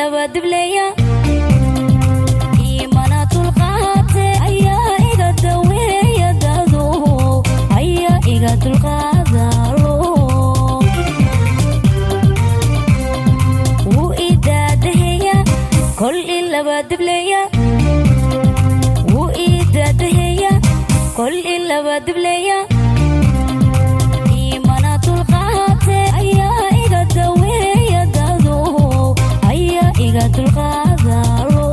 laba dibleya iimanatul qaate ayaa iga daweeya dado ayaa iga dulqaadalo wuu idaadaheya kol laba dibleya wuu idaadaheya kol laba dibleya iimanatul qaate ayaa iga daweeya dado ayaa iga dulqaadalo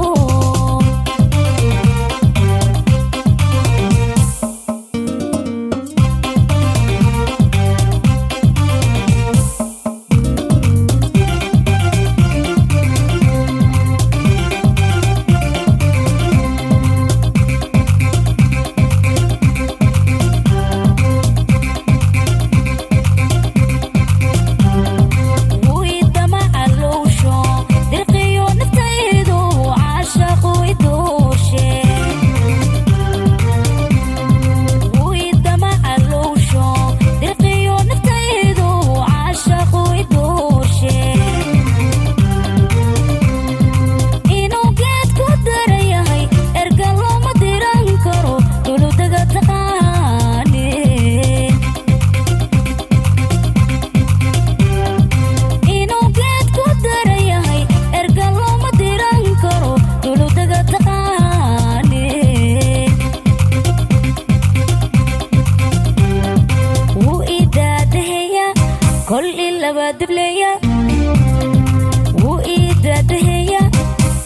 wuu idaadaheya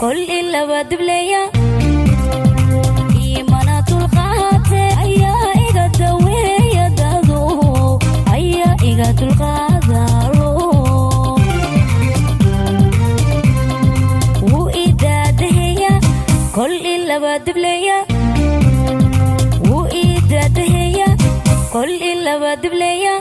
kol laba dibleya iimanatul qaate ayaa iga daweeya dado ayaa iga dulqaadalo wuu idaadaheya kol laba dibleya wuu idaadaheya kol laba dibleya